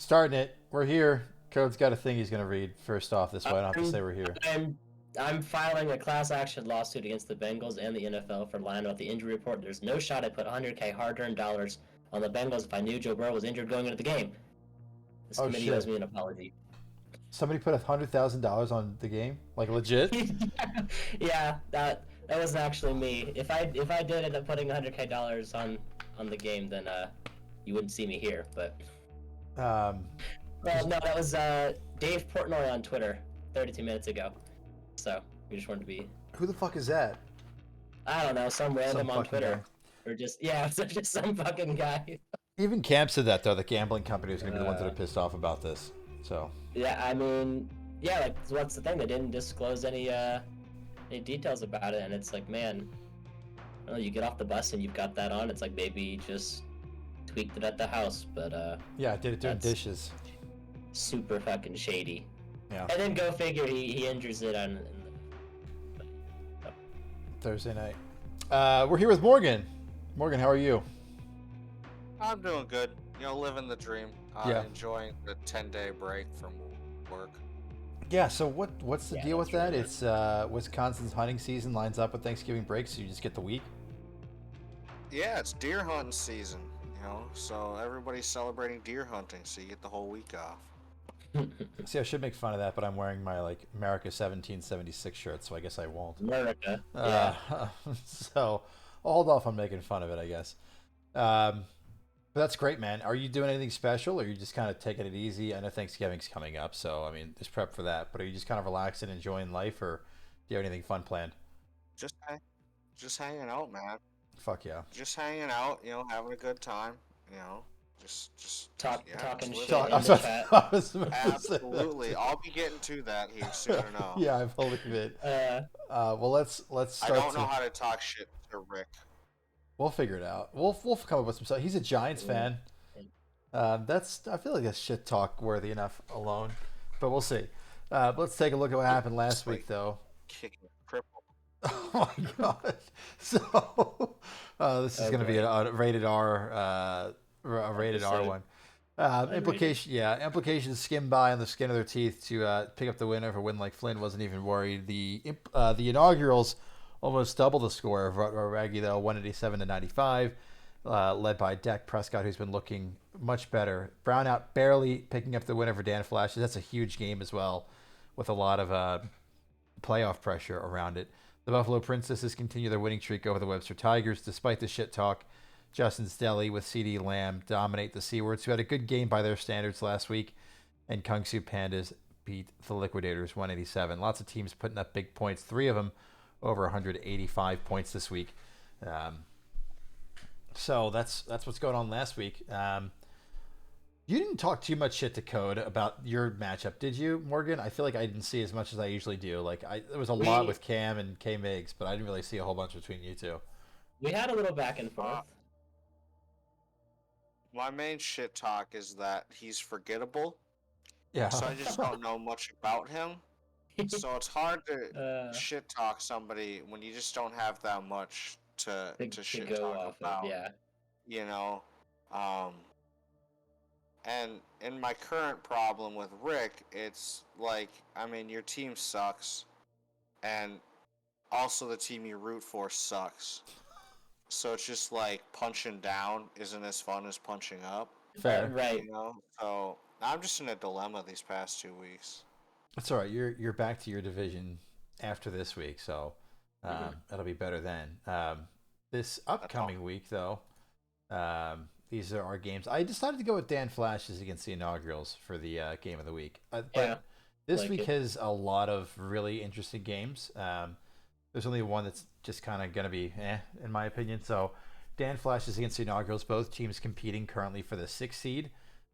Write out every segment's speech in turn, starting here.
Starting it. We're here. Code's got a thing he's gonna read first off this way. I don't have to I'm, say we're here. I'm, I'm filing a class action lawsuit against the Bengals and the NFL for lying about the injury report. There's no shot I put 100K hard-earned dollars on the Bengals if I knew Joe Burrow was injured going into the game. This Oh committee owes shit! me an apology. Somebody put $100,000 on the game, like legit. Yeah, that was actually me. If I did end up putting 100K dollars on the game, then you wouldn't see me here. But Um, well, no, that was Dave Portnoy on Twitter 32 minutes ago. So we just wanted to be who the fuck is that? I don't know, some Some random on fucking guy. Twitter. Or just, yeah, so just some fucking guy. Even Camp said that though. The gambling company was gonna be the ones that are Uh, pissed off about this. So yeah, I mean, yeah, like, what's the thing? They didn't disclose any details about it, and it's like, man, I don't know, you get off the bus and you've got that on, it's like maybe just tweaked it at the house, but yeah, I did it doing that's dishes. super fucking shady. Yeah, And then go figure, he injures it on. Thursday night. We're here with Morgan. Morgan, how are you? I'm doing good. Living the dream. Yeah. Enjoying the 10-day break from work. Yeah. So what's the Yeah, deal with that's really that? It's Wisconsin's hunting season lines up with Thanksgiving break, so you just get the week. Yeah, it's deer hunting season. So everybody's celebrating deer hunting, so you get the whole week off. See, I should make fun of that, but I'm wearing my like America 1776 shirt, so I guess I won't. America. Uh, Yeah. so I'll hold off on making fun of it, I guess. But that's great, man. Are you doing anything special, or are you just kind of taking it easy? I know Thanksgiving's coming up, so I mean, just prep for that. But are you just kind of relaxing, enjoying life, or do you have anything fun planned? Just, just hanging out, man. Fuck yeah. Just hanging out. Having a good time. You know, yeah, Talking just shit living I in was the about chat. I was about to say Absolutely. I'll be getting to that here soon enough. yeah, I believe it. Uh, Well, let's I start. don't know how to talk shit to Rick. We'll figure it out. We'll come up with some stuff. He's a Giants mm, fan. That's I feel like that's shit talk worthy enough alone, but we'll see. Let's take a look at what happened last Just like week, though. kicking a cripple. Oh my god! So this is oh going to be boy. a rated R, a rated R Episode. one. Unrated. Implications skim by on the skin of their teeth to pick up the win over Win Like Flynn. Wasn't even worried. The inaugurals almost double the score of Raggy though, 187-95, led by Dak Prescott, who's been looking much better. Brownout barely picking up the win over Dan Flashes. That's a huge game as well, with a lot of playoff pressure around it. The Buffalo Princesses continue their winning streak over the Webster Tigers, despite the shit talk. Justin Stelly with CD Lamb dominate the Seawards, who had a good game by their standards last week, and Kung Fu Pandas beat the Liquidators 187. Lots of teams putting up big points. Three of them over 185 points this week. Um, so that's what's going on last week. You didn't talk too much shit to Code about your matchup, did you, Morgan? I feel like I didn't see as much as I usually do. There was a lot We with Cam and K Migs, but I didn't really see a whole bunch between you two. we had a little back and forth. Uh, my main shit talk is that he's forgettable, Yeah. so I just don't know much about him. So it's hard to uh, shit talk somebody when you just don't have that much to to shit go talk off of, about. yeah. You know, um, and in my current problem with Rick, it's like, I mean, your team sucks, and also the team you root for sucks. So it's just like punching down isn't as fun as punching up, Fair. Right. So I'm just in a dilemma these past 2 weeks. That's all right. You're back to your division after this week, so it'll be better then. This That's all. upcoming week, though, these are our games. I decided to go with Dan Flashes against the inaugurals for the game of the week. But Yeah. this Like week it. has a lot of really interesting games. There's only one that's just kind of going to be in my opinion. So Dan Flashes against the inaugurals. Both teams competing currently for the sixth seed,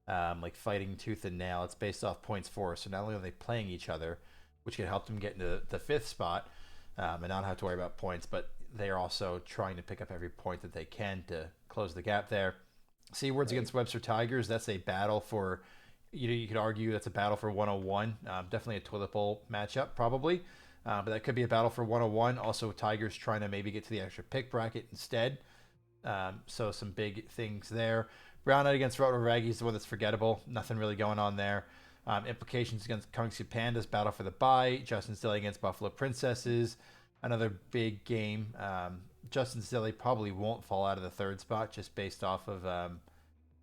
like fighting tooth and nail. It's based off points for. So not only are they playing each other, which could help them get into the fifth spot and not have to worry about points, but they are also trying to pick up every point that they can to close the gap there. Seawards Right. against Webster Tigers. That's a battle for, you could argue that's a battle for 101. Definitely a toilet bowl matchup, probably. But that could be a battle for 101. Also, Tigers trying to maybe get to the extra pick bracket instead. So some big things there. Brownout against Roto Raggy is the one that's forgettable. Nothing really going on there. Implications against Kungsu Pandas, battle for the bye. Justin Stilly against Buffalo Princesses, another big game. Justin Stilly probably won't fall out of the third spot just based off of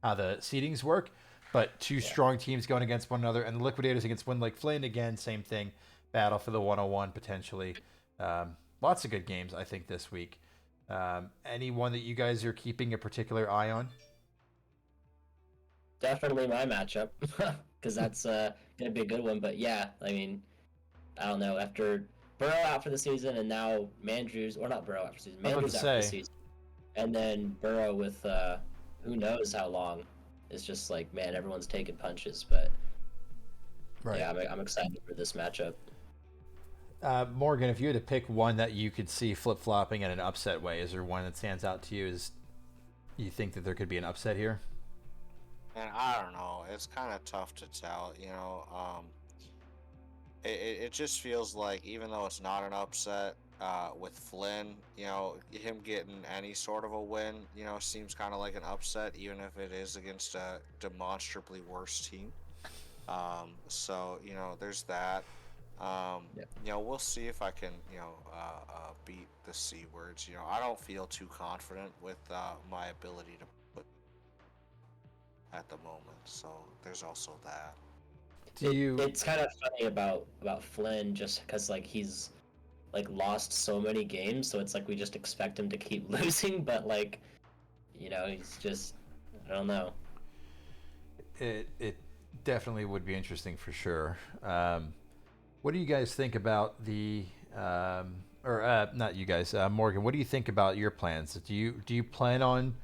how the seedings work. But two strong teams going against one another, and the Liquidators against Wind Lake Flynn, again, same thing. Battle for the 101 potentially. Lots of good games, I think, this week. Any one that you guys are keeping a particular eye on? Definitely my matchup, because that's gonna be a good one. But yeah, I mean, I don't know. After Burrow out for the season, and now Mandrews, or not Burrow out for the season, I was about Mandrews to out for the say. season, and then Burrow with who knows how long. It's just like, man, everyone's taking punches. But Right. yeah, I'm excited for this matchup. Morgan, if you had to pick one that you could see flip flopping in an upset way, is there one that stands out to you? Is you think that there could be an upset here? And I don't know. It's kind of tough to tell. It just feels like even though it's not an upset with Flynn, him getting any sort of a win, seems kind of like an upset, even if it is against a demonstrably worse team. So there's that. Yeah. We'll see if I can, beat the C words. I don't feel too confident with my ability to put at the moment. So there's also that. It's kind of funny about Flynn, just because like he's like lost so many games, so it's like we just expect him to keep losing, but like, he's just, I don't know. It definitely would be interesting for sure. What do you guys think about the or not you guys, Morgan? What do you think about your plans? Do you plan on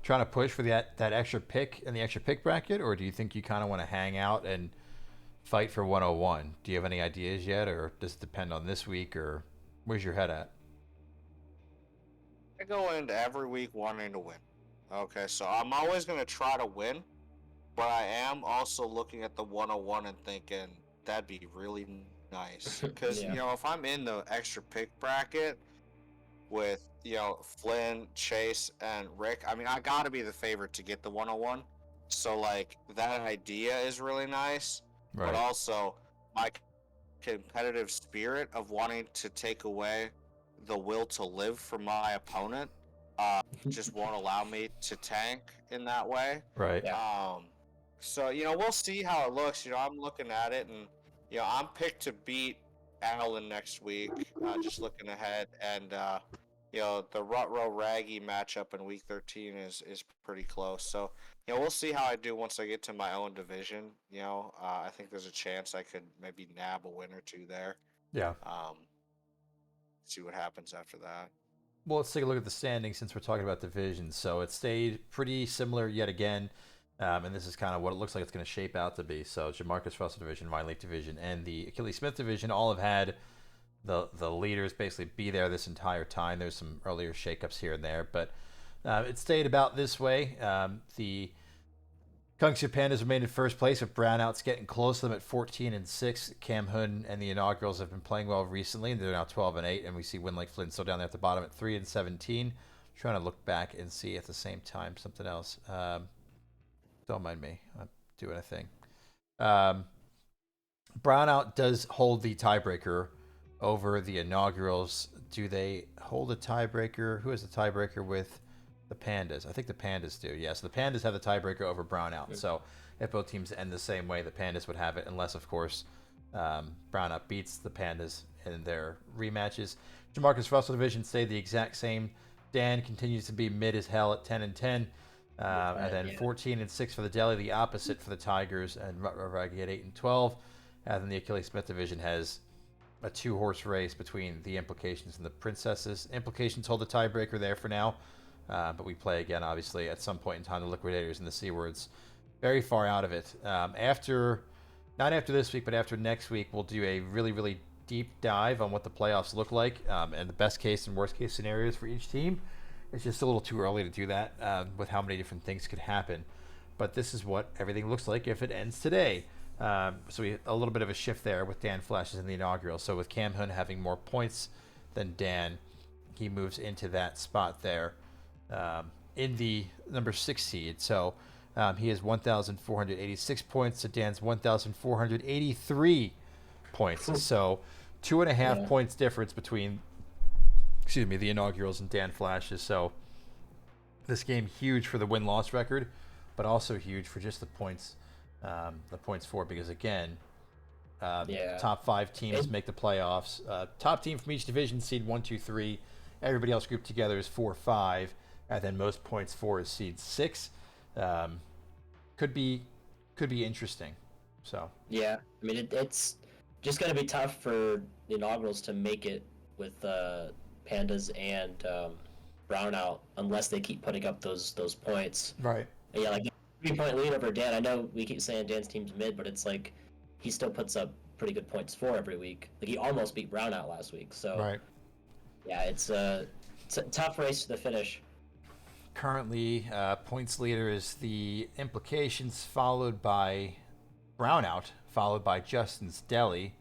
trying to push for that extra pick in the extra pick bracket, or do you think you kind of want to hang out and fight for 101? Do you have any ideas yet, or does it depend on this week, or where's your head at? I go into every week wanting to win. Okay, so I'm always going to try to win, but I am also looking at the 101 and thinking that'd be really nice. Because, Yeah. if I'm in the extra pick bracket with, Flynn, Chase, and Rick, I mean, I got to be the favorite to get the 101. So, like, that idea is really nice, but Right. also my competitive spirit of wanting to take away the will to live from my opponent just won't allow me to tank in that way. Right. Yeah. So we'll see how it looks. I'm looking at it, and I'm picked to beat Alan next week. Just looking ahead, and the Rutro Raggy matchup in week 13 is pretty close. So we'll see how I do once I get to my own division. I think there's a chance I could maybe nab a win or two there. Yeah. See what happens after that. Well, let's take a look at the standings since we're talking about divisions. So it stayed pretty similar yet again, and this is kind of what it looks like it's going to shape out to be. So Jamarcus Russell division, Vine Leaf division, and the Achilles Smith division all have had the leaders basically be there this entire time. There's some earlier shakeups here and there, but it stayed about this way. The Kungsu Pandas remain in first place, with Brownouts getting close to them at 14-6. Cam Hoon and the Inaugurals have been playing well recently, and they're now 12-8. And we see Wind Lake Flynn still down there at the bottom at 3-17. Trying to look back and see at the same time something else. Don't mind me. I'm doing a thing. Brownout does hold the tiebreaker over the Inaugurals. Do they hold a tiebreaker? Who has the tiebreaker with the Pandas? I think the Pandas do. Yeah, so the Pandas have the tiebreaker over Brownout. So if both teams end the same way, the Pandas would have it, unless, of course, Brownout beats the Pandas in their rematches. Jamarcus Russell division stayed the exact same. Dan continues to be mid as hell at 10-10. And then 14-6 for the Deli, the opposite for the Tigers, and Ruggy at 8-12. And then the Achilles Smith division has a 2-horse race between the Implications and the Princesses. Implications hold the tiebreaker there for now, but we play again, obviously, at some point in time. The Liquidators and the C Words very far out of it. Not after this week, but after next week, we'll do a really, really deep dive on what the playoffs look like, and the best case and worst case scenarios for each team. It's just a little too early to do that with how many different things could happen. But this is what everything looks like if it ends today. So we a little bit of a shift there with Dan Flashes in the inaugural. So with Cam Hoon having more points than Dan, he moves into that spot there in the number 6 seed. So He has 1,486 points to Dan's 1,483 points. So 2.5 Yeah. points difference between, the inaugurals and Dan Flash's. So this game huge for the win-loss record, but also huge for just the points for, because again, Yeah. top 5 teams make the playoffs. Top team from each division, seed 1, 2, 3. Everybody else grouped together is 4, 5, and then most points for is seed 6. Could be interesting. So Yeah, I mean it's just gonna be tough for the inaugurals to make it with Pandas and Brownout unless they keep putting up those points. right, And yeah, like 3-point lead over Dan. I know we keep saying Dan's team's mid, but it's like he still puts up pretty good points for every week. Like he almost beat Brownout last week. So right. yeah, it's a tough race to the finish. Currently, points leader is the Implications, followed by Brownout, followed by Justin's Deli,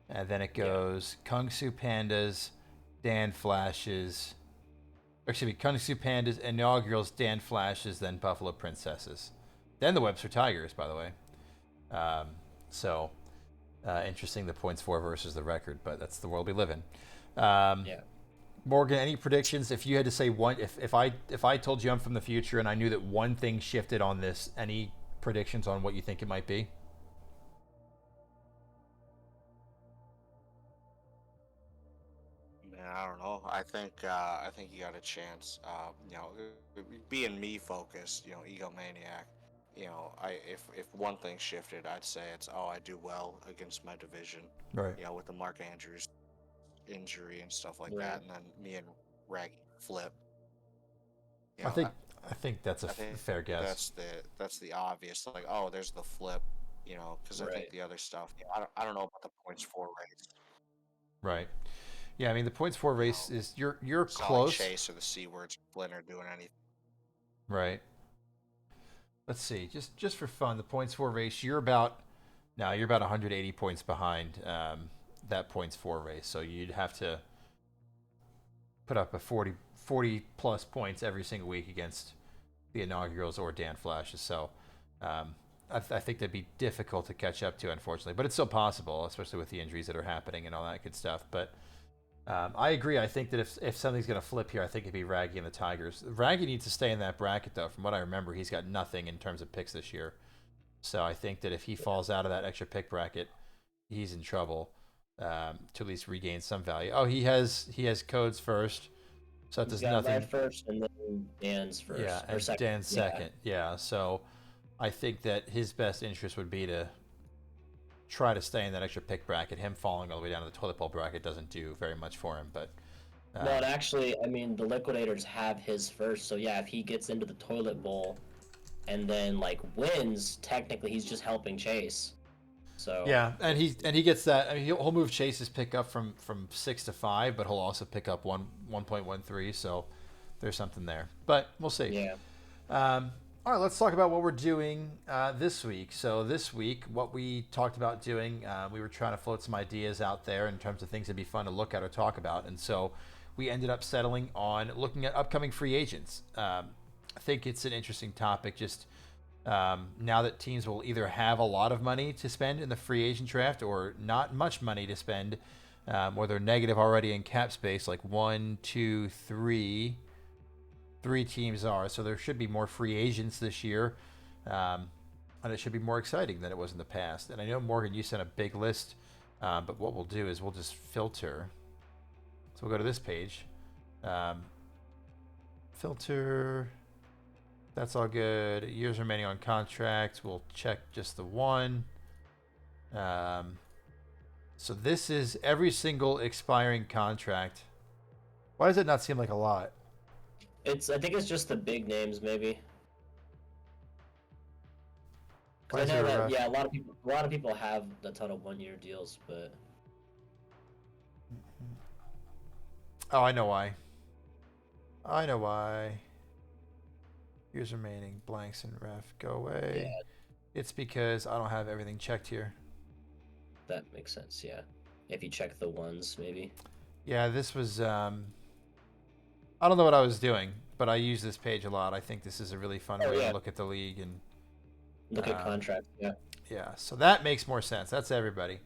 and then it goes Kung Fu Pandas, Dan Flashes. Kung Fu Pandas, Inaugurals, Dan Flashes, then Buffalo Princesses, then the Webster Tigers. By the way, interesting the points for versus the record, but that's the world we live in. Yeah. Morgan, any predictions? If you had to say one, if I told you I'm from the future and I knew that one thing shifted on this, any predictions on what you think it might be? Man, I don't know. I think you got a chance. Being me focused, egomaniac. If one thing shifted, I'd say it's I do well against my division. Right. With the Mark Andrews injury and stuff like Right. that, and then me and Raggy flip. I think that's a fair guess. That's the obvious, like, there's the flip, because I think Right. the other stuff, I don't know about the points for race. Right. Yeah, I mean the points for race is you're It's not close. like Chase or the C words Flynn are doing anything. Right. Let's see. Just for fun, the points for race, you're about 180 points behind that points for race. So you'd have to put up a 40 plus points every single week against the inaugurals or Dan Flashes. So I think that'd be difficult to catch up to, unfortunately. But it's still possible, especially with the injuries that are happening and all that good stuff. But I agree. I think that if something's going to flip here, I think it'd be Raggy and the Tigers. Raggy needs to stay in that bracket, though. From what I remember, he's got nothing in terms of picks this year. So I think that if he falls out of that extra pick bracket, he's in trouble to at least regain some value. Oh, he has codes first, so that does nothing. My first and then Dan's first. Yeah, and second. Dan's second. Yeah, so I think that his best interest would be to try to stay in that extra pick bracket. Him falling all the way down to the toilet bowl bracket doesn't do very much for him. But No, and actually, I mean, the Liquidators have his first. So yeah, if he gets into the toilet bowl and then like wins, technically he's just helping Chase. So yeah, and he gets that. I mean, he'll move Chase's pick up from 6 to 5, but he'll also pick up 1.13. So there's something there. But we'll see. Yeah. All right, let's talk about what we're doing this week. So this week, what we talked about doing, we were trying to float some ideas out there in terms of things that'd be fun to look at or talk about. And so we ended up settling on looking at upcoming free agents. I think it's an interesting topic just now that teams will either have a lot of money to spend in the free agent draft or not much money to spend, or they're negative already in cap space, like 1, 2, 3. 3 teams are, so there should be more free agents this year, and it should be more exciting than it was in the past. And I know, Morgan, you sent a big list, but what we'll do is we'll just filter. So we'll go to this page, filter. That's all good. Years remaining on contract. We'll check just the one. So this is every single expiring contract. Why does it not seem like a lot? I think it's just the big names, maybe. 'Cause I know that, yeah, a lot of people have a ton of 1-year deals, but oh, I know why. Years remaining, blanks and ref, go away. yeah, It's because I don't have everything checked here. that makes sense. Yeah, if you check the ones, maybe. Yeah, this was I don't know what I was doing, but I use this page a lot. I think this is a really fun Oh, way yeah. to look at the league and Look at contracts. Yeah. yeah. So that makes more sense. That's everybody.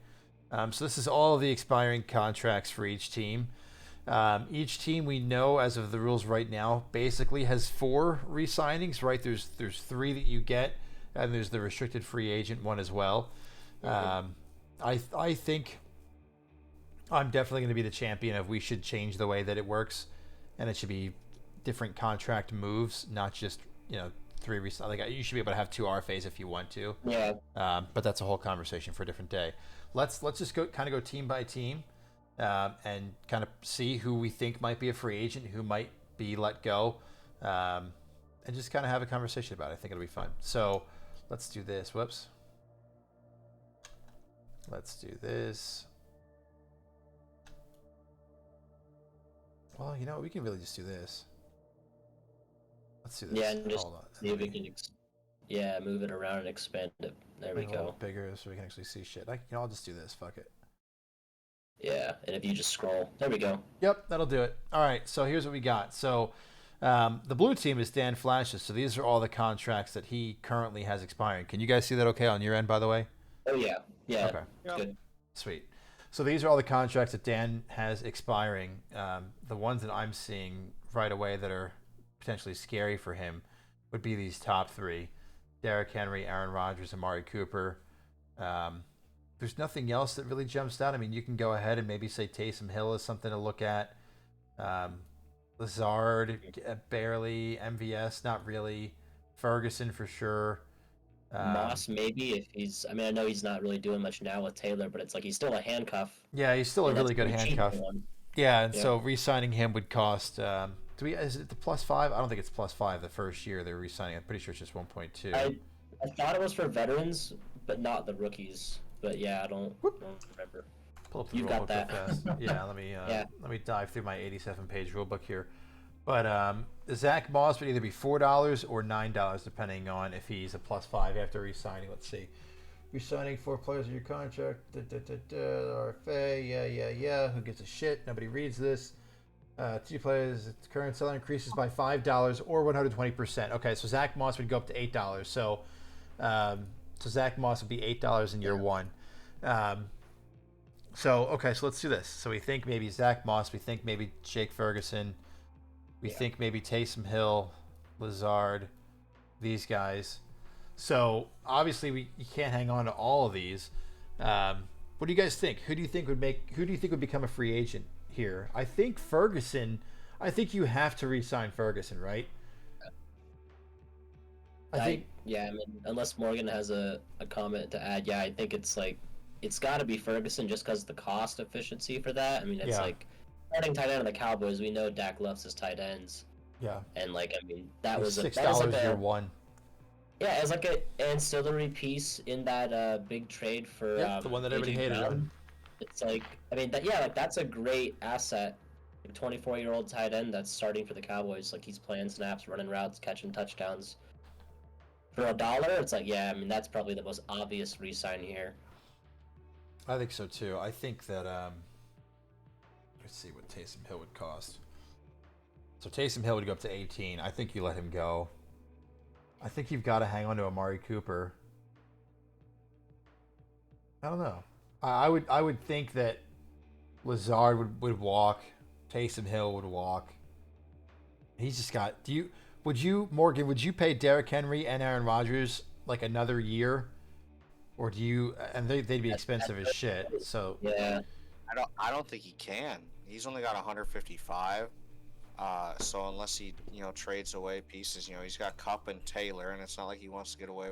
So this is all of the expiring contracts for each team. Each team we know as of the rules right now basically has 4 re-signings. Right? There's 3 that you get, and there's the restricted free agent one as well. I think I'm definitely going to be the champion of we should change the way that it works, and it should be different contract moves, not just 3 like you should be able to have 2 RFAs if you want to. Yeah. But that's a whole conversation for a different day. Let's just go team by team, and kind of see who we think might be a free agent, who might be let go, and just kind of have a conversation about it. I think it'll be fun. So let's do this. Whoops. Let's do this. Well, we can really just do this. Let's do this. Yeah, and just Hold on. see if we can move it around and expand it. There we Make it a little go. bigger so we can actually see shit. I'll just do this. Fuck it. Yeah, and if you just scroll, there we go. Yep, that'll do it. All right, so here's what we got. So the blue team is Dan Flash's. So these are all the contracts that he currently has expiring. Can you guys see that okay on your end, by the way? Oh yeah, yeah. Okay. Yep. Good. Sweet. So these are all the contracts that Dan has expiring. The ones that I'm seeing right away that are potentially scary for him would be these top 3. Derrick Henry, Aaron Rodgers, Amari Cooper. There's nothing else that really jumps out. I mean, you can go ahead and maybe say Taysom Hill is something to look at. Lazard, barely. MVS, not really. Ferguson for sure. Moss maybe if he's. I mean, I know he's not really doing much now with Taylor, but it's like he's still a handcuff. Yeah, he's still a and really that's good pretty cheap handcuff. for one. Yeah, and Yeah. so re-signing him would cost. Is it the +5? I don't think it's +5 the first year they're re-signing. I'm pretty sure it's just 1.2. I thought it was for veterans, but not the rookies. But yeah, I don't remember. Pull up the You've rule got book real that. fast. Yeah, let me Yeah. let me dive through my 87-page rule book here. But Zach Moss would either be $4 or $9, depending on if he's a +5 after re-signing. Let's see. Re-signing 4 players in your contract. RFA. Yeah. Who gives a shit? Nobody reads this. 2 players. Its current seller increases by $5 or 120%. Okay, so Zach Moss would go up to $8. So Zach Moss would be $8 in year 1. So let's do this. So we think maybe Zach Moss. We think maybe Jake Ferguson. We think maybe Taysom Hill, Lazard, these guys. So obviously you can't hang on to all of these. What do you guys think? Who do you think would become a free agent here? I think Ferguson. I think you have to re-sign Ferguson, right? I mean, unless Morgan has a comment to add, I think it's got to be Ferguson just because of the cost efficiency for that. I mean, it's like starting tight end of the Cowboys. We know Dak loves his tight ends. Yeah. And that was $6 year 1. Yeah, it's like an ancillary piece in that big trade for the one that everybody AJ hated Brown. on. It's that's a great asset. A 24-year-old tight end that's starting for the Cowboys. He's playing snaps, running routes, catching touchdowns. For $1, it's that's probably the most obvious re-sign here. I think so too. I think that let's see what Taysom Hill would cost. So Taysom Hill would go up to 18. I think you let him go. I think you've got to hang on to Amari Cooper. I don't know. I would think that Lazard would walk. Taysom Hill would walk. He's just got. Morgan? Would you pay Derrick Henry and Aaron Rodgers another year, or do you? And they'd be expensive as shit. So yeah, I don't think he can. He's only got 155. So unless he trades away pieces, he's got Kupp and Taylor, and it's not like he wants to get away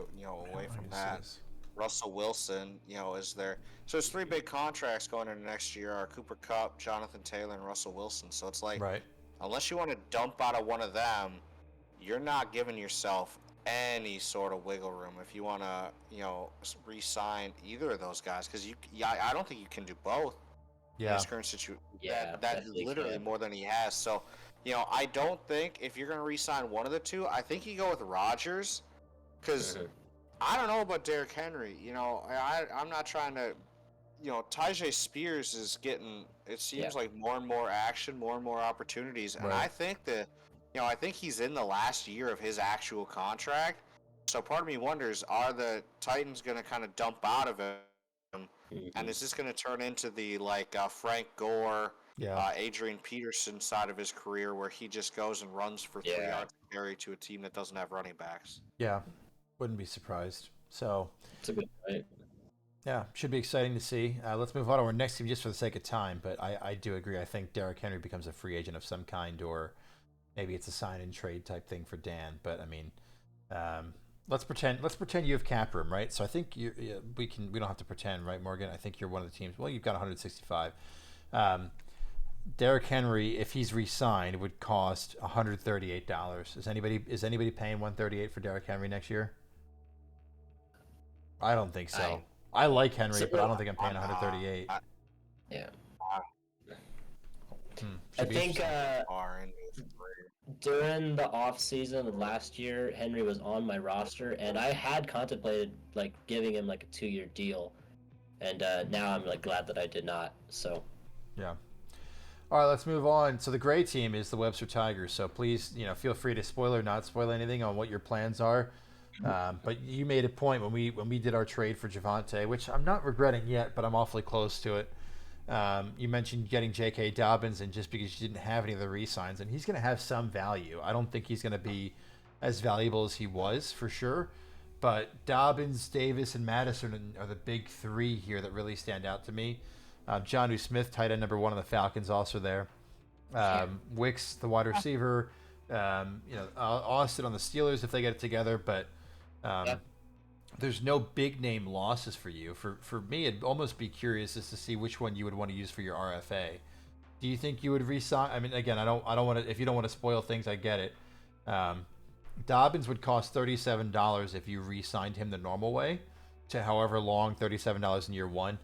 from that. Russell Wilson, is there. So there's 3 big contracts going into next year: are Cooper Kupp, Jonathan Taylor, and Russell Wilson. So it's right. Unless you want to dump out of one of them, you're not giving yourself any sort of wiggle room if you want to, re-sign either of those guys, because I don't think you can do both. Yeah. In his current situation. Yeah, That's literally more than he has. So, I don't think if you're going to re-sign one of the two, I think you go with Rodgers, because I don't know about Derrick Henry. I'm not trying to, Tyjae Spears is getting, it seems Yeah. like more and more action, more and more opportunities. And Right. I think that, I think he's in the last year of his actual contract. So part of me wonders, are the Titans going to kind of dump out of him? And is this going to turn into the Frank Gore, Yeah. Adrian Peterson side of his career where he just goes and runs for 3 Yeah. yards of carry to a team that doesn't have running backs? Yeah. Wouldn't be surprised. So, It's a good point. yeah, should be exciting to see. Let's move on to our next team just for the sake of time. But I do agree. I think Derrick Henry becomes a free agent of some kind, or maybe it's a sign and trade type thing for Dan. But I mean, let's pretend you have cap room, right? So I think we don't have to pretend, right, Morgan? I think you're one of the teams. Well, you've got 165. Derrick Henry, if he's re-signed, would cost $138. Is anybody paying $138 for Derrick Henry next year? I don't think so. I like Henry, but I don't think I'm paying $138. Yeah. Should I be think interesting. during the off season of last year, Henry was on my roster, and I had contemplated like giving him like a 2-year deal, and now I'm like glad that I did not. So Yeah. All right, let's move on. So the gray team is the Webster Tigers. So please, feel free to spoil or not spoil anything on what your plans are. But you made a point when we did our trade for Javonte, which I'm not regretting yet, but I'm awfully close to it. You mentioned getting J.K. Dobbins, and just because you didn't have any of the re-signs, and he's going to have some value. I don't think he's going to be as valuable as he was for sure. But Dobbins, Davis, and Madison are the big three here that really stand out to me. Jonnu Smith, tight end number 1 on the Falcons, also there. Wicks, the wide receiver. Austin on the Steelers if they get it together. But there's no big name losses for you. For me, it'd almost be curious as to see which one you would want to use for your RFA. Do you think you would resign? I mean, again, I don't want to. If you don't want to spoil things, I get it. Dobbins would cost $37 if you re-signed him the normal way, to however long, $37 in year 1.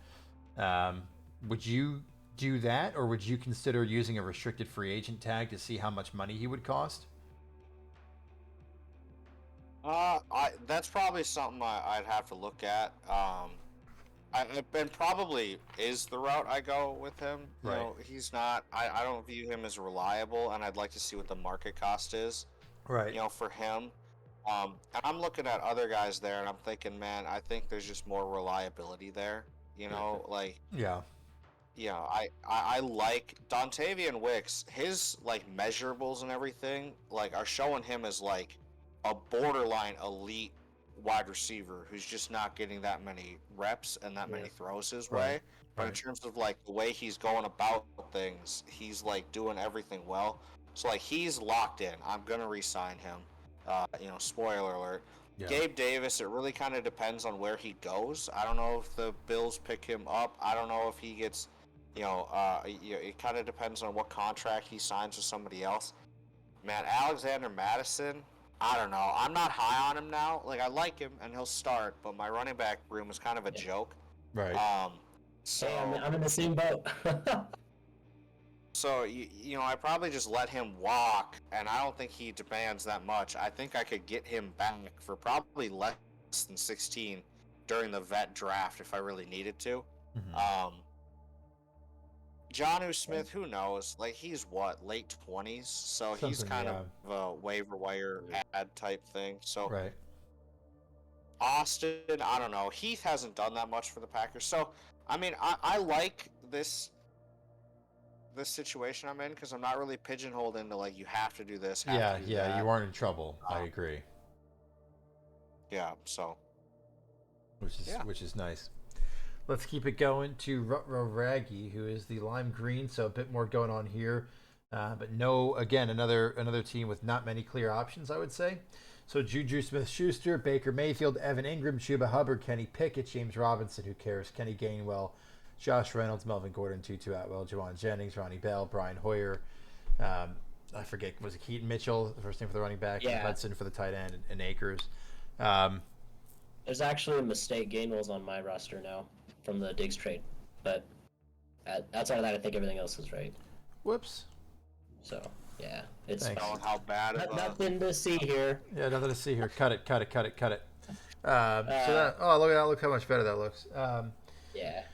Would you do that, or would you consider using a restricted free agent tag to see how much money he would cost? That's probably something I'd have to look at. And probably is the route I go with him. Right. He's not. I don't view him as reliable, and I'd like to see what the market cost is. Right. For him. And I'm looking at other guys there, and I'm thinking, man, I think there's just more reliability there. Yeah. I like Dontavian Wicks. His measurables and everything are showing him as a borderline elite wide receiver who's just not getting that many reps and that many throws his way. But in terms of the way he's going about things, he's doing everything well. So he's locked in. I'm gonna re-sign him. Spoiler alert. Yeah. Gabe Davis, it really kind of depends on where he goes. I don't know if the Bills pick him up. I don't know if he gets, it kind of depends on what contract he signs with somebody else. Man, Alexander Madison, I don't know. I'm not high on him now. I like him and he'll start, but my running back room is kind of a joke. Right. So I'm in the same boat. So, I probably just let him walk, and I don't think he demands that much. I think I could get him back for probably less than 16 during the vet draft if I really needed to. Mm-hmm. Jonnu Smith, who knows? He's late 20s, so he's kind of a waiver wire ad type thing. So, right. Austin, I don't know. Heath hasn't done that much for the Packers. So, I mean, I like this situation I'm in because I'm not really pigeonholed into you have to do this. Yeah, you aren't in trouble. I agree. Yeah, so. Which is nice. Let's keep it going to Rutro Raggy, who is the lime green, so a bit more going on here. But no, again, another team with not many clear options, I would say. So Juju Smith-Schuster, Baker Mayfield, Evan Ingram, Chuba Hubbard, Kenny Pickett, James Robinson, who cares, Kenny Gainwell, Josh Reynolds, Melvin Gordon, Tutu Atwell, Juwan Jennings, Ronnie Bell, Brian Hoyer. I forget, was it Keaton Mitchell, the first name for the running back, Yeah. Hudson for the tight end, and Akers. There's actually a mistake. Gainwell's on my roster now from the Diggs trade, but outside of that, I think everything else is right. Whoops. So yeah, it's Thanks. Knowing how bad of nothing to see here. Yeah, nothing to see here. Cut it. So that, look how much better that looks. Yeah.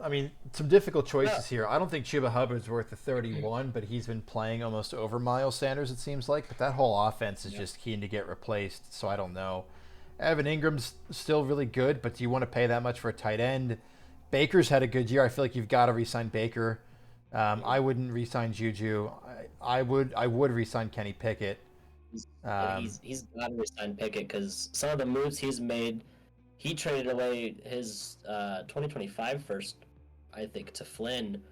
I mean, some difficult choices here. I don't think Chuba Hubbard's worth the 31, but he's been playing almost over Miles Sanders, it seems like. But that whole offense is just keen to get replaced, so I don't know. Evan Ingram's still really good, but do you want to pay that much for a tight end? Baker's had a good year. I feel like you've got to re-sign Baker. I wouldn't re-sign Juju. I would re-sign Kenny Pickett. He's got to resign Pickett because some of the moves he's made, he traded away his 2025 first, I think, to Flynn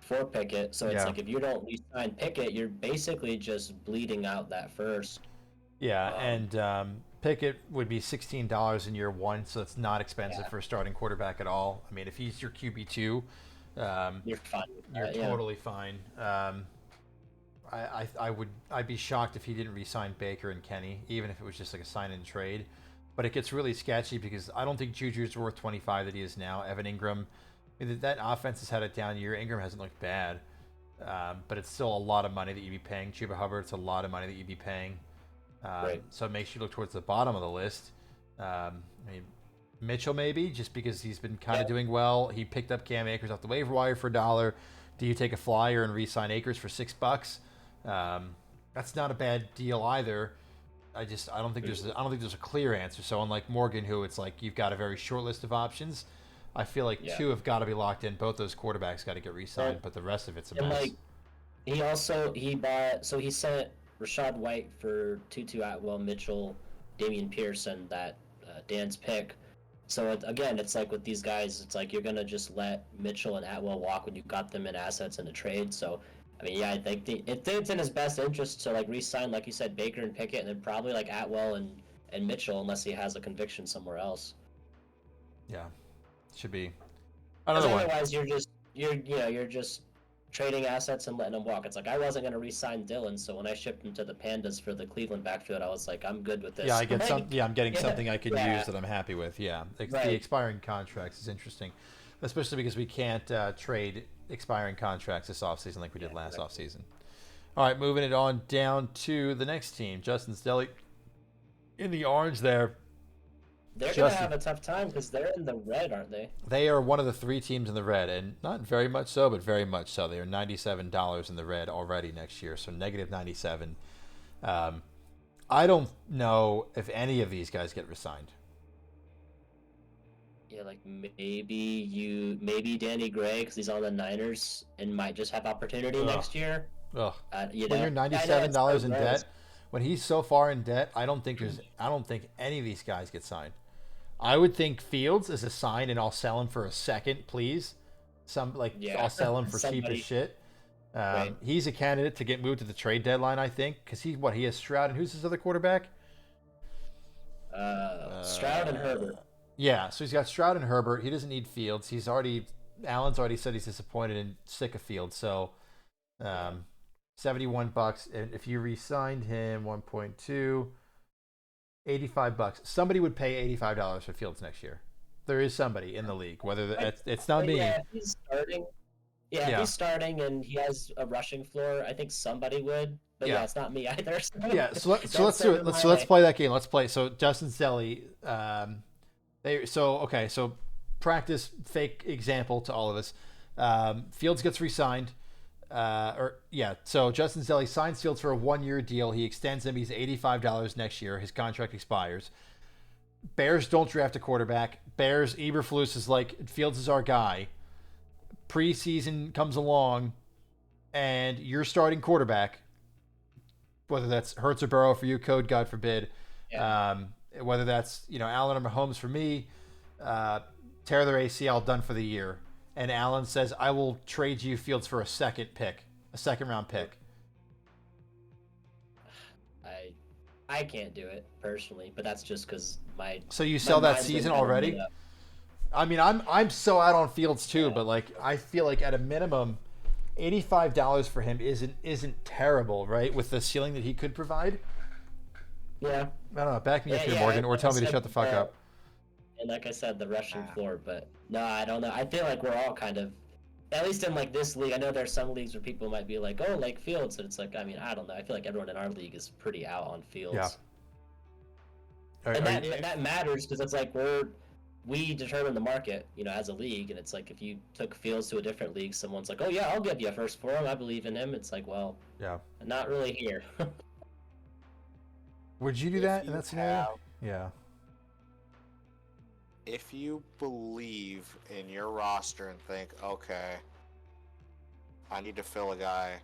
for Pickett. So it's like if you don't re-sign Pickett, you're basically just bleeding out that first. Yeah, and Pickett would be $16 in year one, so it's not expensive for a starting quarterback at all. I mean, if he's your QB2, you're fine. You're totally fine. I'd be shocked if he didn't re-sign Baker and Kenny, even if it was just like a sign-in trade. But it gets really sketchy because I don't think Juju's worth 25 that he is now. Evan Ingram, I mean, that offense has had a down year. Ingram hasn't looked bad, but it's still a lot of money that you'd be paying. Chuba Hubbard, it's a lot of money that you'd be paying. Right. So it makes you look towards the bottom of the list. I mean, Mitchell maybe, just because he's been kind of doing well. He picked up Cam Akers off the waiver wire for $1. Do you take a flyer and re-sign Akers for $6? That's not a bad deal either. I don't think there's a clear answer. So unlike Morgan, who it's like you've got a very short list of options, I feel like two have got to be locked in. Both those quarterbacks got to get re-signed, but the rest of it's a mess. Like, he sent Rashad White for Tutu Atwell, Mitchell, Damian Pearson, that Dan's pick. So it's like with these guys, it's like you're gonna just let Mitchell and Atwell walk when you got them in assets in a trade. So, I mean, I think it's in his best interest to like re-sign, like you said, Baker and Pickett, and then probably like Atwell and Mitchell, unless he has a conviction somewhere else. Yeah, should be. I don't know. Otherwise, you're just trading assets and letting them walk. It's like I wasn't gonna re-sign Dylan, so when I shipped him to the Pandas for the Cleveland backfield, I was like, I'm good with this. Yeah, I'm getting something I can use that I'm happy with. Yeah, the expiring contracts is interesting, especially because we can't trade expiring contracts this offseason like we did last offseason. All right, moving it on down to the next team, Justin's Deli in the orange there. They're going to have a tough time because they're in the red, aren't they? They are one of the 3 teams in the red, and not very much so, but very much so. They are $97 in the red already next year, so negative 97. I don't know if any of these guys get re-signed. Yeah, like maybe Danny Gray because he's on the Niners and might just have opportunity next year. Ugh. When you're $97 in debt, when he's so far in debt, I don't think any of these guys get signed. I would think Fields is a sign, and I'll sell him for a second, please. I'll sell him for cheap as shit. He's a candidate to get moved to the trade deadline, I think, because he has Stroud, and who's his other quarterback? Stroud and Herbert. Yeah, so he's got Stroud and Herbert. He doesn't need Fields. Allen's already said he's disappointed and sick of Fields. So, $71, and if you re-signed him, 1.2, $85. Somebody would pay $85 for Fields next year. There is somebody in the league. Whether it's not me. Yeah, if he's starting. If he's starting and he has a rushing floor, I think somebody would. But it's not me either. So let's do it. Let's play that game. Let's play. So Justin's Deli. So practice fake example to all of us. Fields gets re-signed. So Justin Deli signs Fields for a 1-year deal. He extends him. He's $85 next year. His contract expires. Bears don't draft a quarterback. Eberflus is like, Fields is our guy. Preseason comes along, and you're starting quarterback, whether that's Hurts or Burrow for you, code God forbid. Whether that's Allen or Mahomes for me, tear their ACL, done for the year. And Allen says, I will trade you Fields for a second round pick. I can't do it personally, but that's just because my. So you sell that season already? I mean, I'm so out on Fields too, but like I feel like at a minimum, $85 for him isn't terrible, right? With the ceiling that he could provide. Yeah. I don't know. Back me up here, Morgan, or tell me to shut the fuck up. And like I said, the rushing floor, but no, I don't know. I feel like we're all kind of, at least in like this league. I know there's some leagues where people might be like, "Oh, like Fields," and it's like, I mean, I don't know. I feel like everyone in our league is pretty out on Fields. Yeah. And that matters because it's like we determine the market, as a league, and it's like if you took Fields to a different league, someone's like, "Oh yeah, I'll give you a first for him. I believe in him." It's like, well, Yeah. not really here. Would you do If that in you that scenario? have- Yeah. If you believe in your roster and think, okay, I need to fill a guy,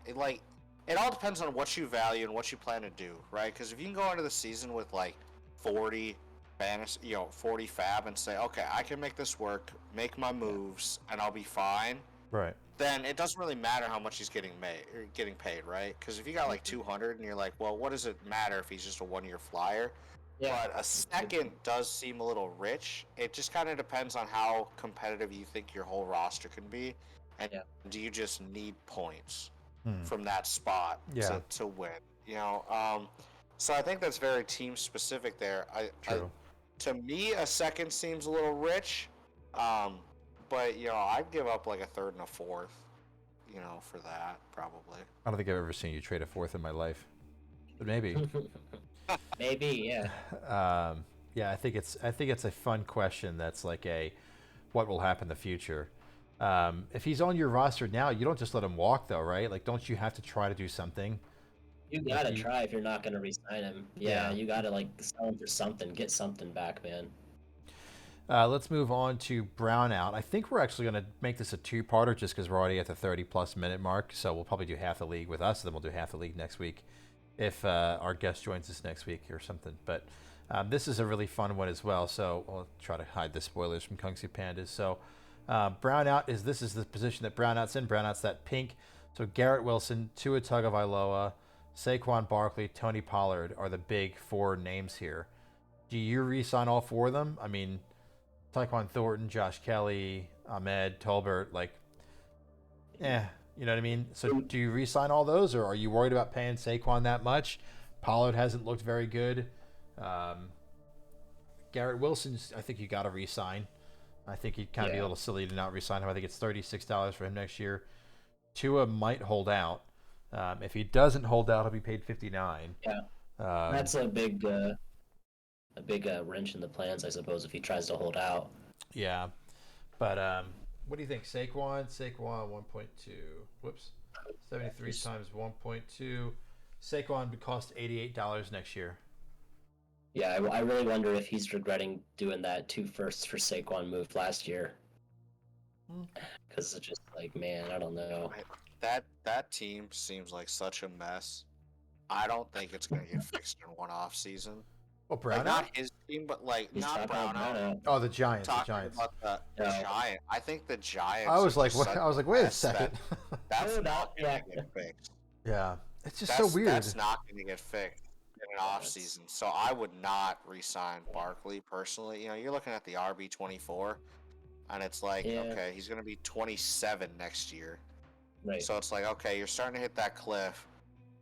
it all depends on what you value and what you plan to do, right? Because if you can go into the season with like 40 fantasy, 40 fab and say, okay, I can make this work, make my moves, and I'll be fine, Right. then it doesn't really matter how much he's getting paid, right? Because if you got like 200 and you're like, well, what does it matter if he's just a 1-year flyer? Yeah. But a second does seem a little rich. It just kind of depends on how competitive you think your whole roster can be, and Yeah. do you just need points Hmm. from that spot Yeah. to win? So I think that's very team specific there. True. To me, a second seems a little rich, but I'd give up like a third and a fourth, for that probably. I don't think I've ever seen you trade a fourth in my life, but maybe. Maybe, yeah. Yeah, I think it's a fun question. That's like what will happen in the future. If he's on your roster now, you don't just let him walk though, right? Like, don't you have to try to do something? You gotta you- try if you're not gonna re-sign him. Yeah. Yeah, you gotta like sell him for something, get something back, man. Let's move on to Brownout. I think we're actually going to make this a two-parter just because we're already at the 30-plus minute mark. So we'll probably do half the league with us, and then we'll do half the league next week if our guest joins us next week or something. But this is a really fun one as well. So we'll try to hide the spoilers from Kung Fu Pandas. So Brownout this is the position that Brownout's in. Brownout's that pink. So Garrett Wilson, Tua Tagovailoa, Saquon Barkley, Tony Pollard are the big four names here. Do you re-sign all four of them? I mean, Tyquan Thornton, Josh Kelly, Ahmed, Tolbert, you know what I mean? So do you re-sign all those, or are you worried about paying Saquon that much? Pollard hasn't looked very good. Garrett Wilson, I think you got to re-sign. I think he'd kind of be a little silly to not re-sign him. I think it's $36 for him next year. Tua might hold out. If he doesn't hold out, he'll be paid $59. Yeah. That's a big wrench in the plans, I suppose, if he tries to hold out. Yeah, but what do you think, Saquon? Saquon 1.2. Whoops, 73 times 1.2. Saquon would cost $88 next year. Yeah, I really wonder if he's regretting doing that 2 firsts for Saquon move last year. Because it's just like, man, I don't know. That team seems like such a mess. I don't think it's going to get fixed in one off season. Oh, Brownout? Not his team, but He's not talking about Oh, Brownout. the Giants. The Talking Giants. about the No. Giant. I think the Giants. I was are like, just wait such a mess second. That's Oh, not going yeah. to get fixed. Yeah, it's just That's so weird. That's not going to get fixed in an off That's- season. So I would not re-sign Barkley personally. You're looking at the RB24, and it's like, Yeah. okay, he's going to be 27 next year. Right. So it's like, okay, you're starting to hit that cliff,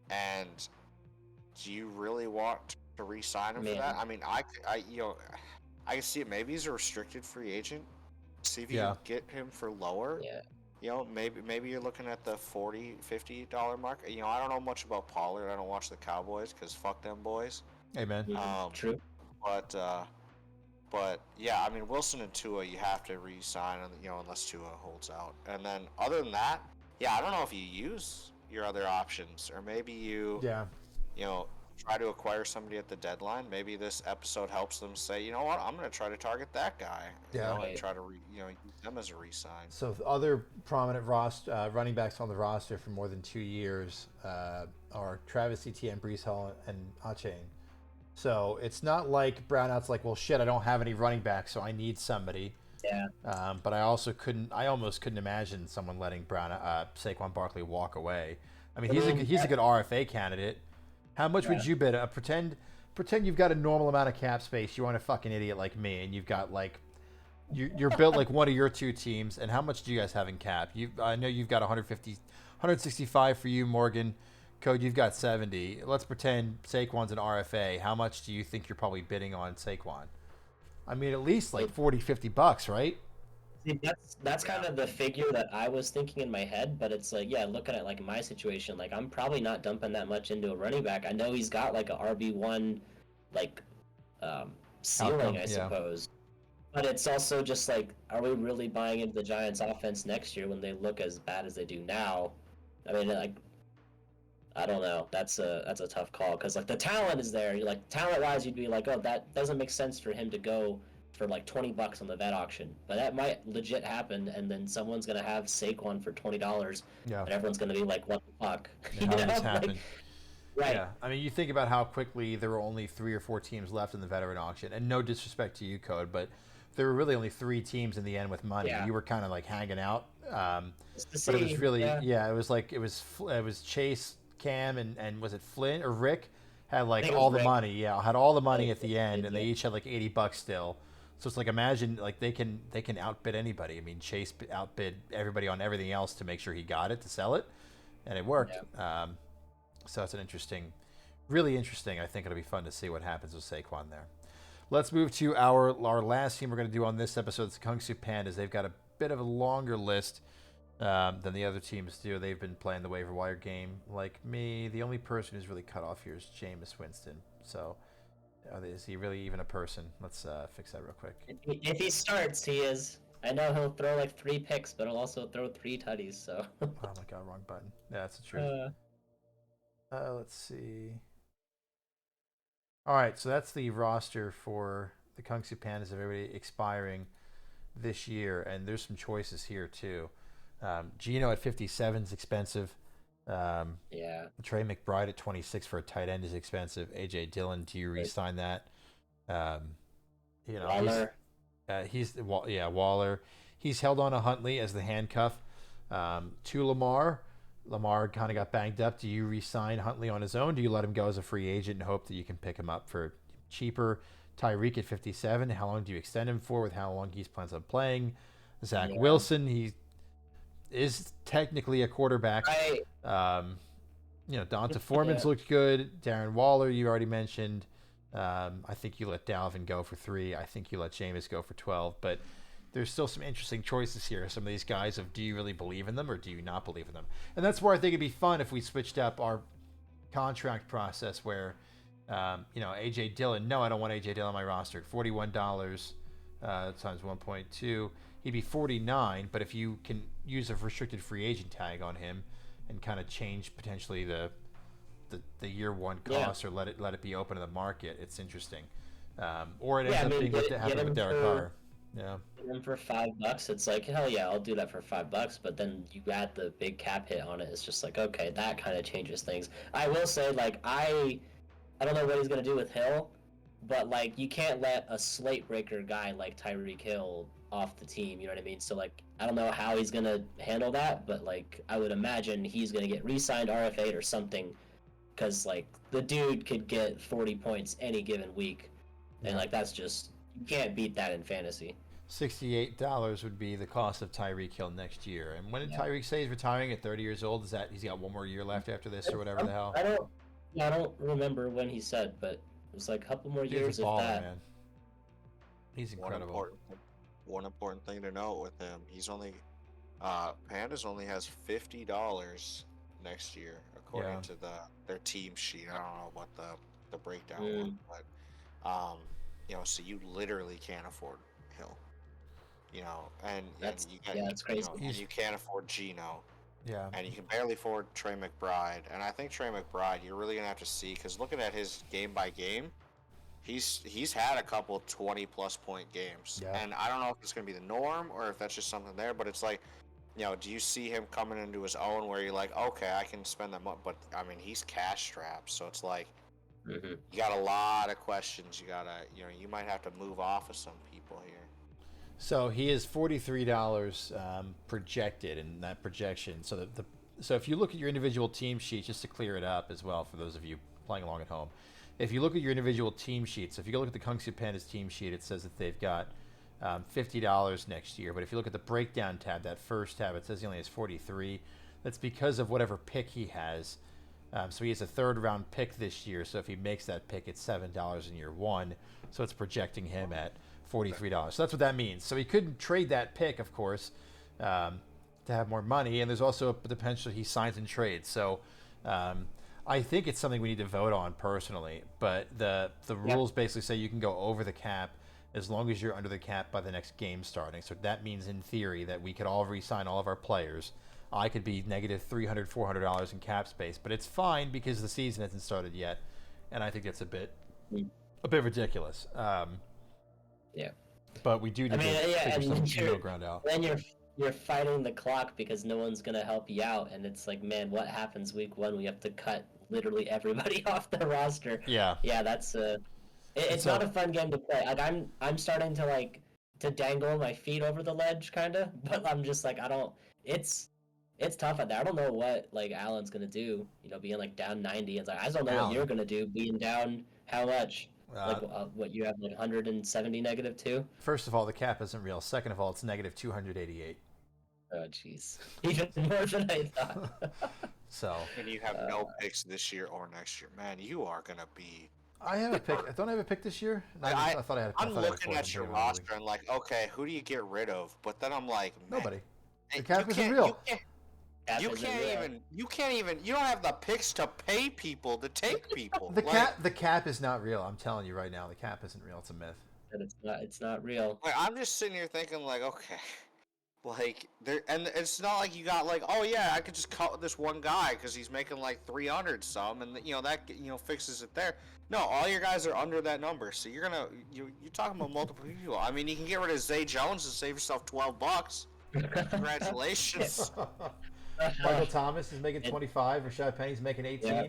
and do you really want to re-sign him for that? I mean, I can see it. Maybe he's a restricted free agent. See if you can get him for lower. Yeah. Maybe you're looking at the $40-$50 mark. I don't know much about Pollard. I don't watch the Cowboys because fuck them boys. Amen. True. But yeah, I mean, Wilson and Tua, you have to re-sign, unless Tua holds out. And then other than that, yeah, I don't know if you use your other options, or maybe you try to acquire somebody at the deadline. Maybe this episode helps them say, you know what, I'm going to try to target that guy. Yeah. And try to use them as a re-sign. So the other prominent running backs on the roster for more than 2 years are Travis Etienne, Breece Hall, and Achane. So it's not like Brownout's like, well, shit, I don't have any running backs, so I need somebody. Yeah. But I almost couldn't imagine someone letting Saquon Barkley walk away. I mean, he's a good RFA candidate. How much would you bid? Pretend you've got a normal amount of cap space. You want a fucking idiot like me, and you've got you're built like one of your two teams. And how much do you guys have in cap? I know you've got 150, 165 for you, Morgan. Code, you've got 70. Let's pretend Saquon's an RFA. How much do you think you're probably bidding on Saquon? I mean, at least like $40-$50, right? See, that's kind of the figure that I was thinking in my head, but it's like, yeah, looking at like my situation, like I'm probably not dumping that much into a running back. I know he's got like a RB1, like ceiling, Outcome, I yeah. suppose. But it's also just like, are we really buying into the Giants' offense next year when they look as bad as they do now? I mean, like, I don't know. That's a tough call because like the talent is there. You're like talent wise, you'd be like, oh, that doesn't make sense for him to go for like $20 on the vet auction, but that might legit happen, and then someone's gonna have Saquon for $20, Yeah. and everyone's gonna be like, what the fuck? Yeah, how did this Like, happen? right? Yeah, I mean, you think about how quickly there were only 3 or 4 teams left in the veteran auction, and no disrespect to you, Code, but there were really only 3 teams in the end with money. Yeah. You were kind of like hanging out, Just to but it was see, really, yeah. it was like it was Chase, Cam, and was it Flynn or Rick had like think it was all the Rick. money. Yeah, had all the money Yeah, at the end, and they yeah. each had like $80 still. So it's like imagine like they can outbid anybody. I mean, Chase outbid everybody on everything else to make sure he got it to sell it, and it worked. So it's an interesting. Really interesting. I think it'll be fun to see what happens with Saquon there. Let's move to our last team we're going to do on this episode. It's the Kung-Fu Pandas. They've got a bit of a longer list than the other teams do. They've been playing the waiver wire game like me. The only person who's really cut off here is Jameis Winston. So is he really even a person? Let's fix that real quick. If he starts, he is. I know he'll throw like 3 picks, but he'll also throw 3 tutties. So. Oh my god, wrong button. Yeah, that's the truth. Let's see. All right, so that's the roster for the Kung-Fu Pandas of everybody expiring this year, and there's some choices here too. Geno at 57 is expensive. Yeah. Trey McBride at 26 for a tight end is expensive. AJ Dillon, do you re-sign that? Waller. Waller. He's held on to Huntley as the handcuff to Lamar. Lamar kind of got banged up. Do you re-sign Huntley on his own? Do you let him go as a free agent and hope that you can pick him up for cheaper? Tyreek at 57. How long do you extend him for with how long he plans on playing? Zach Wilson, he is technically a quarterback. Donta Foreman's looked good. Darren Waller, you already mentioned. I think you let Dalvin go for 3. I think you let Jameis go for 12. But there's still some interesting choices here. Some of these guys of do you really believe in them or do you not believe in them? And that's where I think it'd be fun if we switched up our contract process where, AJ Dillon, no, I don't want AJ Dillon on my roster. $41 times 1.2. He'd be $49, but if you can use a restricted free agent tag on him and kind of change potentially the year one cost or let it be open to the market, it's interesting. Or it ends up being what happened with Derek Carr. Yeah. Get him for $5. It's like, hell yeah, I'll do that for $5. But then you add the big cap hit on it. It's just like, okay, that kind of changes things. I will say, like, I don't know what he's gonna do with Hill, but like, you can't let a slate breaker guy like Tyreek Hill off the team. You know what I mean? So like, I don't know how he's gonna handle that, but like, I would imagine he's gonna get re-signed, RFA'd or something, because like the dude could get 40 points any given week, and like that's just. You can't beat that in fantasy. $68 would be the cost of Tyreek Hill next year. And when did Tyreek say he's retiring at 30 years old? Is that he's got one more year left after this or whatever the hell? I don't remember when he said, but it was like a couple more years of that. Man. He's incredible. One important thing to note with him, he's only Pandas only has $50 next year according to their team sheet. I don't know what the breakdown was, but so you literally can't afford Hill, and that's crazy. And you can't afford Geno, and you can barely afford Trey McBride. And I think Trey McBride, you're really gonna have to see, because looking at his game by game, he's had a couple 20+ point games, and I don't know if it's gonna be the norm or if that's just something there. But it's like, do you see him coming into his own where you're like, okay, I can spend that much? But I mean, he's cash strapped, so it's like. Mm-hmm. You got a lot of questions. You might have to move off of some people here. So he is $43 projected in that projection. So so if you look at your individual team sheets, just to clear it up as well for those of you playing along at home, if you look at your individual team sheets, if you go look at the Kung-Fu Pandas team sheet, it says that they've got $50 next year. But if you look at the breakdown tab, that first tab, it says he only has 43. That's because of whatever pick he has. So he has a 3rd round pick this year. So if he makes that pick, it's $7 in year 1. So it's projecting him at $43. So that's what that means. So he couldn't trade that pick, of course, to have more money. And there's also a potential he signs and trades. So I think it's something we need to vote on personally, but the rules basically say you can go over the cap as long as you're under the cap by the next game starting. So that means in theory that we could all re-sign all of our players. I could be negative $300, $400 in cap space, but it's fine because the season hasn't started yet, and I think that's a bit ridiculous. Yeah. But we do need to figure some middle ground out. Then you're fighting the clock because no one's gonna help you out, and it's like, man, what happens week 1? We have to cut literally everybody off the roster. Yeah. Yeah, that's it's not a fun game to play. Like I'm starting to dangle my feet over the ledge, kind of, but I'm just like, I don't. It's tough out there. I don't know what like Allen's gonna do. Being like down 90, and it's like I just don't know what you're gonna do, being down how much. What you have, like 170 negative too? First of all, the cap isn't real. Second of all, it's negative 288. Oh, jeez. Even more than I thought. So. And you have no picks this year or next year. Man, you are going to be... I have a pick. Don't I have a pick this year? No, I thought I had a pick. I'm looking at your roster and like, okay, who do you get rid of? But then I'm like, man, nobody. The cap isn't real. You can't even. You don't have the picks to pay people to take people. The cap is not real. I'm telling you right now, the cap isn't real. It's a myth. And it's not real. Like, I'm just sitting here thinking like, okay, like there, and it's not like you got like, oh yeah, I could just cut this one guy because he's making like 300 some, and that fixes it there. No, all your guys are under that number, so you're talking about multiple people. I mean, you can get rid of Zay Jones and save yourself $12. Congratulations. Michael Thomas is making 25. Rashad Penny's making 18. Yeah.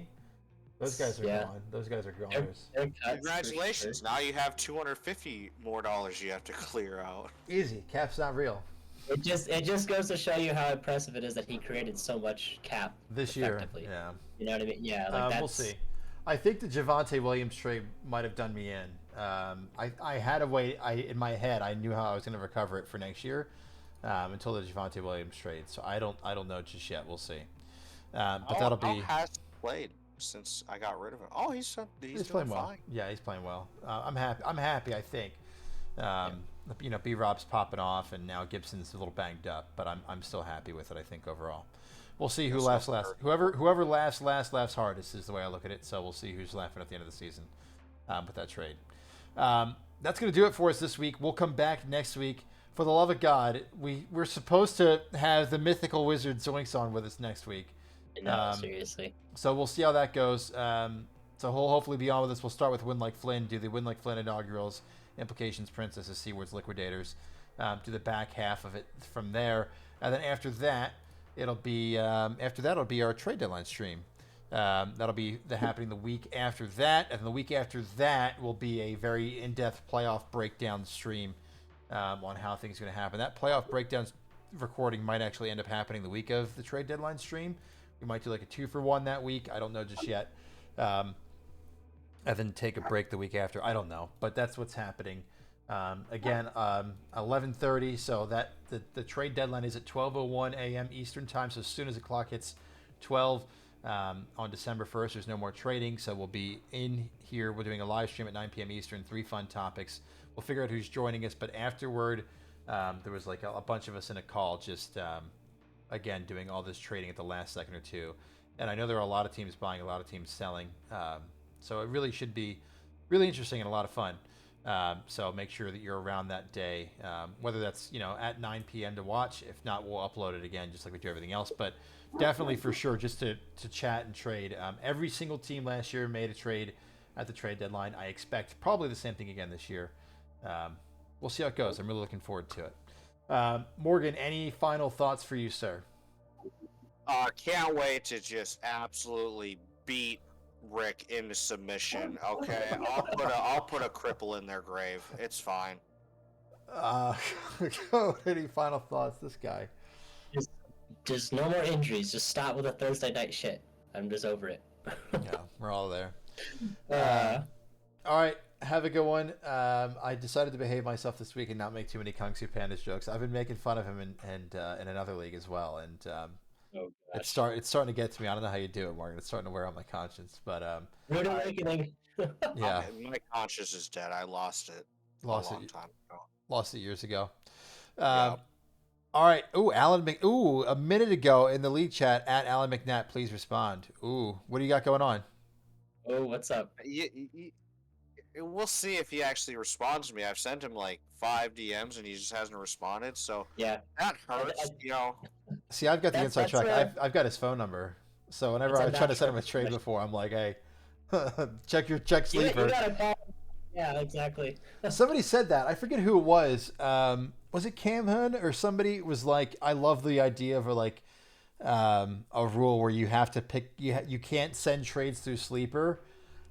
Those guys are gone. Those guys are goners. Congratulations. Sure. Now you have $250 more you have to clear out. Easy. Cap's not real. It just goes to show you how impressive it is that he created so much cap this year. Yeah. You know what I mean? Yeah. Like we'll see. I think the Javonte Williams trade might have done me in. I had a way. In my head, I knew how I was going to recover it for next year. Until the Javonte Williams trade, so I don't know just yet. We'll see, but that'll be. How has played since I got rid of him? Oh, he's playing well. Fine. Yeah, he's playing well. I'm happy. I think. B Rob's popping off, and now Gibson's a little banged up, but I'm still happy with it. I think overall, we'll see who laughs last. Whoever laughs hardest is the way I look at it. So we'll see who's laughing at the end of the season with that trade. That's going to do it for us this week. We'll come back next week. For the love of God, we're supposed to have the mythical wizard Zoinks on with us next week. No, seriously. So we'll see how that goes. So he'll hopefully be on with us. We'll start with Win Like Flynn, do the Win Like Flynn inaugurals, Implications, Princesses, Seawards, Liquidators, do the back half of it from there. And then after that, it'll be our trade deadline stream. That'll be happening the week after that. And the week after that will be a very in-depth playoff breakdown stream. On how things are going to happen. That playoff breakdown recording might actually end up happening the week of the trade deadline stream. We might do like a 2-for-1 that week. I don't know just yet. And then take a break the week after. I don't know, but that's what's happening. Again, 11:30. So that the trade deadline is at 12:01 a.m. Eastern time. So as soon as the clock hits 12 on December 1st, there's no more trading. So we'll be in here. We're doing a live stream at 9 p.m. Eastern. 3 fun topics. We'll figure out who's joining us, but afterward, there was like a bunch of us in a call, just again doing all this trading at the last second or two. And I know there are a lot of teams buying, a lot of teams selling, so it really should be really interesting and a lot of fun. So make sure that you're around that day, whether that's at 9 p.m. to watch. If not, we'll upload it again, just like we do everything else. But definitely for sure, just to chat and trade. Every single team last year made a trade at the trade deadline. I expect probably the same thing again this year. We'll see how it goes. I'm really looking forward to it. Morgan, any final thoughts for you, sir? Can't wait to just absolutely beat Rick into submission. Okay, I'll put a cripple in their grave. It's fine. Any final thoughts? This guy. Just no more injuries. Just stop with the Thursday night shit. I'm just over it. Yeah, we're all there. All right. Have a good one. I decided to behave myself this week and not make too many Kung Fu Pandas jokes. I've been making fun of him in another league as well, and it's starting to get to me. I don't know how you do it, Morgan. It's starting to wear on my conscience, but Rude awakening. Yeah, my conscience is dead. I lost it a long time ago. Lost it years ago. Yeah. All right. Ooh, Alan Mc. Ooh, a minute ago in the league chat at Alan McNatt, please respond. Ooh, what do you got going on? Oh, what's up? We'll see if he actually responds to me. I've sent him like 5 DMs and he just hasn't responded. So Yeah, that hurts, you know. See, I've got the inside track. a, I've got his phone number. So whenever It's a I try to send him a natural trade progression. before, I'm like, hey, check you sleeper. gotta call. Yeah, exactly. Somebody said that. I forget who it was. Was it Cam Hun or somebody was like, I love the idea of a rule where you have to pick. You can't send trades through sleeper.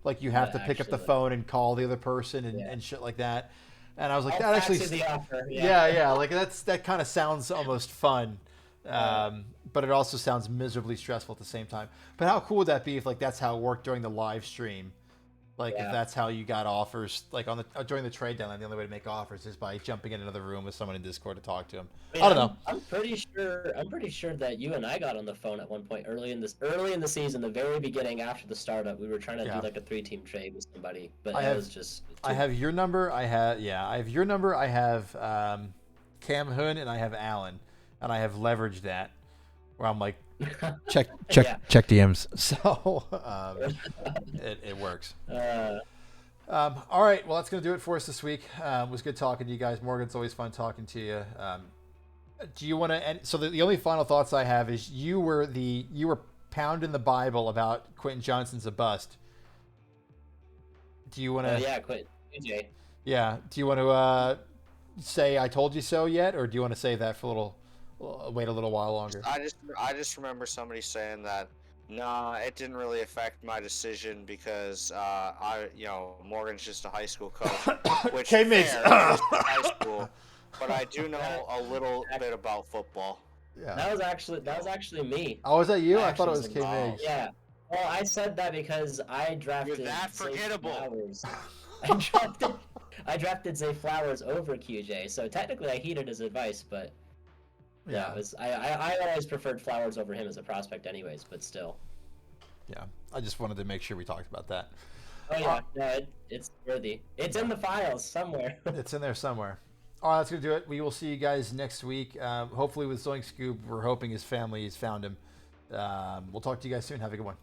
Like you have to pick up the Actually, phone and call the other person yeah. and shit like that. And I was like, I'll that fax actually, you the offer. yeah, like that kind of sounds almost fun. Uh, But it also sounds miserably stressful at the same time. But how cool would that be if like that's how it worked during the live stream? Like if Yeah. that's how you got offers, like on the during the trade deadline, the only way to make offers is by jumping in another room with someone in Discord to talk to them. mean, I don't know. I'm pretty sure. I'm pretty sure that you and I got on the phone at one point early in the season, the very beginning after the startup. We were trying to Yeah. do like a 3-team trade with somebody, but I it have- was just. I have your number. I have your number. I have Cam Hun and I have Allen, and I have leveraged that where I'm like check Yeah. check DMs. So it works. All right, well, that's going to do it for us this week. It was good talking to you guys. Morgan, it's always fun talking to you. Do you want to? So the only final thoughts I have is you were pounding the Bible about Quentin Johnson's a bust. Do you want to? Yeah, quit. AJ. Yeah. Do you want to say I told you so yet, or do you want to say that for a little? Wait a little while longer. I just remember somebody saying that. Nah, it didn't really affect my decision because Morgan's just a high school coach, which K fair, Migs. it is high school, but I do know a little bit about football. Yeah. That was actually me. Oh, was that you? I thought it Actually, was K Migs. Yeah. Well, I said that because I drafted. You're that Zay forgettable. Flowers. I drafted Zay Flowers over QJ, so technically I heeded his advice, but yeah, it was I always preferred Flowers over him as a prospect, anyways. But still. Yeah. I just wanted to make sure we talked about that. Oh yeah, no, it's worthy. It's in the files somewhere. It's in there somewhere. All right, that's going to do it. We will see you guys next week. Hopefully with Zoink Scoop, we're hoping his family has found him. We'll talk to you guys soon. Have a good one.